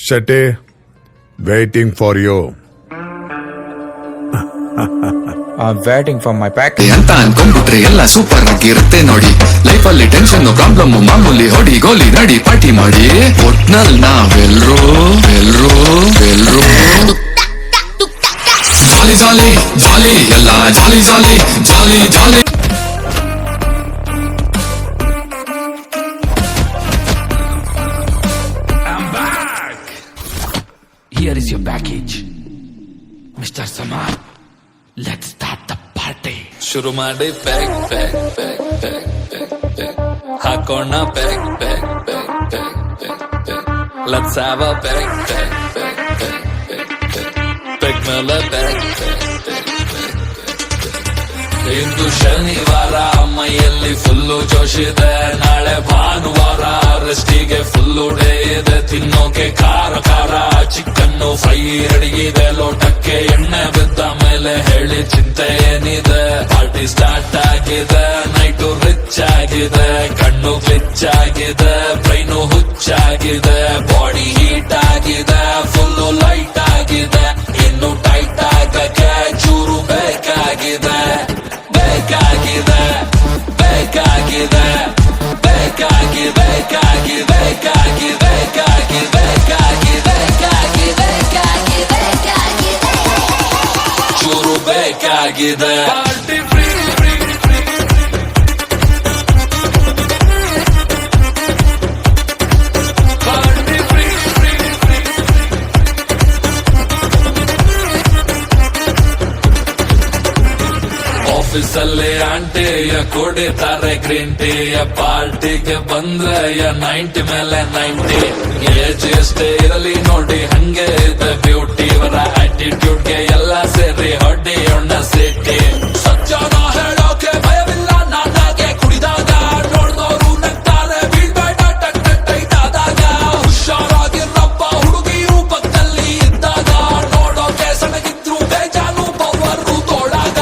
Shetty, waiting for you. I'm waiting for my pack. ಅಂತ ಅನ್ಕೊಂಡ್ಬಿಟ್ರೆ ಎಲ್ಲ super ಆಗಿರುತ್ತೆ ನೋಡಿ. ಲೈಫ್ ಅಲ್ಲಿ ಟೆನ್ಷನ್ ಪ್ರಾಬ್ಲಮ್ ಮಾಮೂಲಿ, ಹೊಡಿ ಗೋಲಿ ನಡಿ ಪಾರ್ಟಿ ಮಾಡಿ. ಒಟ್ನಲ್ ನಾವೆಲ್ರೂ ಎಲ್ರೂ ಎಲ್ರೂ ಜಾಲಿ ಜಾಲಿ ಜಾಲಿ, ಎಲ್ಲ ಜಾಲಿ ಜಾಲಿ ಜಾಲಿ ಜಾಲಿ. Here is your package, Mr. Samar. Let's start the party. ಶುರು ಮಾಡಿ pack pack pack pack pack pack ಹಾಕೋಣ pack pack pack pack pack pack. Let's have a pack pack pack pack pack pack pack ಮೇಲೆ pack pack pack pack. ಇಂದು ಶನಿವಾರ ಮೈಯಲ್ಲಿ full ಜೋಶಿದೆ, ನಾಳೆ ಭಾನುವಾರ ರೆಸ್ಟಿಗೆ full day ಇದೆ. ತಿನ್ನೋಕೆ ಖಾರ ಖಾರ ಚಿಕನ್ನು ಫ್ರೈ ರೆಡಿಗಿದೆ, ಲೋಟಕ್ಕೆ ಎಣ್ಣೆ ಬಿದ್ದ ಮೇಲೆ ಹೇಳಿ ಚಿಂತೆ ಏನಿದೆ. ಪಾರ್ಟಿ ಸ್ಟಾರ್ಟ್ ಆಗಿದೆ, ನೈಟು ರಿಚ್ ಆಗಿದೆ, ಕಣ್ಣು ಗ್ಲಿಚ್ ಆಗಿದೆ, ಬ್ರೈನು ಹುಚ್ಚಾಗಿದೆ, ಬಾಡಿ ಹೀಟ್ ಆಗಿದೆ, ಫುಲ್ಲು ಲೈಟ್ ಆಗಿದೆ. ಇನ್ನು ಟೈಟ್ ಆಗಕ್ಕೆ ಚೂರು ಬೇಕಾಗಿದೆ ಬೇಕಾಗಿದೆ ಬೇಕಾಗಿದೆ ಬೇಕಾಗಿ ಬೇಕಾಗಿ ಬೇಕಾಗಿ ಬೇಕಾಗಿ ಬೇಕಾಗಿ ಬೇಕಾಗಿ ಬೇಕಾಗಿ ಬೇಕಾಗಿ ಚೂರು ಬೇಕಾಗಿದೆ. ಪಾರ್ಟಿ ಫ್ರೀ ಆಫೀಸಲ್ಲಿ ಆಂಟಿಯ ಕುಡಿತಾರೆ ಗ್ರೀನ್ ಟೀಯ, ಪಾರ್ಟಿಗೆ ಬಂದ್ರೆ 90 ಮೇಲೆ 90. ಏಜ್ ಎಷ್ಟೇ ಇರಲಿ ನೋಡಿ ಹಂಗೆ ಇದೆ ಬ್ಯೂಟಿ, ಇವರ ಆಟಿಟ್ಯೂಡ್ಗೆ ಎಲ್ಲ ಸೇರಿ ಹೊಡೆಯೋಣ ಸಿಟಿ. ಸಜ್ಜನ ಹೇಳೋಕೆ ಭಯವಿಲ್ಲ ನಾನಾಗೆ, ಕುಡಿದಾಗ ನೋಡ್ದೋರು ನಗ್ತಾರೆ, ಬೀಳ್ಬೇಡ ಟಕ್ ಟಕ್ ಟೈಟ್ ಆದಾಗ. ಹುಷಾರಾಗಿರಪ್ಪ ಹುಡುಗಿರು ಪಕ್ಕದಲ್ಲಿ ಇದ್ದಾಗ, ನೋಡೋಕೆ ಸಣಗಿದ್ರು ಬೇಜಾನು ಪವರು ತೋಳಾಗ.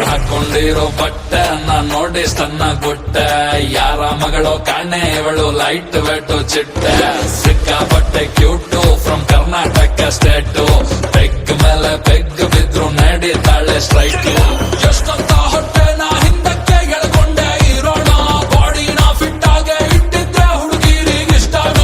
ಹಾಕೊಂಡಿರೋ ಬಟ್ಟೆ ನಾನ್ ನೋಡಿ ಸಣ್ಣ ಗುಟ್ಟೆ, ಯಾರ ಮಗಳು ಕಾಣೆ ಇವಳು ಲೈಟ್ ವೆಟ್ಟು ಚಿಟ್ಟೆ. ಸಿಕ್ಕಾಪಟ್ಟೆ cute from Karnataka state, peg ಮೇಲೆ ಪೆಗ್ ಬಿದ್ರು ನಡೀತಾಳೆ ಸ್ಟ್ರೈಟ್. ಎಷ್ಟಂತ ಹೊಟ್ಟೆನ ಹಿಂದಕ್ಕೆ ಎಳ್ಕೊಂಡೆ ಇರೋಣ, ಬಾಡಿನ ಫಿಟ್ ಆಗಿ ಇಟ್ಟಿದ್ರೆ ಹುಡುಗಿರಿಗೆ ಇಷ್ಟನ.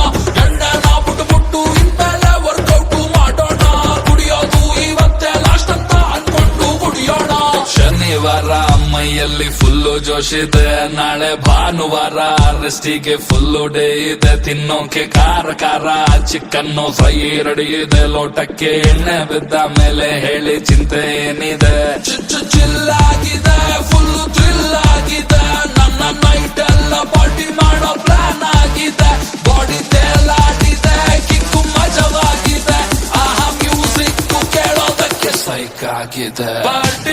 ಎಣ್ಣೆನ ಪುಟ್ಟು ಪುಟ್ಟು ಇನ್ಮೇಲೆ ವರ್ಕೌಟ್ ಮಾಡೋಣ, ಕುಡಿಯೋದು ಇವತ್ತೇ ಲಾಸ್ಟ್ ಅಂತ ಅನ್ಕೊಂಡು ಕುಡಿಯೋಣ. ಶನಿವಾರ ಮೈಯಲ್ಲಿ ಫುಲ್ಲು ಜೋಶಿದೆ, ನಾಳೆ ಭಾನುವಾರ ರೆಸ್ಟಿಗೆ ಫುಲ್ಲು ಡೇ ಇದೆ. ತಿನ್ನೋಕೆ ಖಾರ ಖಾರ ಚಿಕನ್ನು ಫ್ರೈ ರೆಡಿ ಇದೆ, ಲೋಟಕ್ಕೆ ಎಣ್ಣೆ ಬಿದ್ದ ಮೇಲೆ ಹೇಳಿ ಚಿಂತೆ ಏನಿದೆ. ಚಿಲ್ಲಾಗಿದೆ ಫುಲ್ಲು ಥ್ರಿಲ್ ಆಗಿದೆ, ನನ್ನ ನೈಟ್ ಎಲ್ಲ ಪಾರ್ಟಿ ಮಾಡೋ ಪ್ಲಾನ್ ಆಗಿದೆ. ಬಾಡಿ ತೇಲಾಡಿದೆ, ಕಿಕ್ಕು ಮಜವಾಗಿದೆ, ಆಹಾ ಮ್ಯೂಸಿಕ್ ಕೇಳೋದಕ್ಕೆ ಸೈಕ್ ಆಗಿದೆ. ಪಾರ್ಟಿ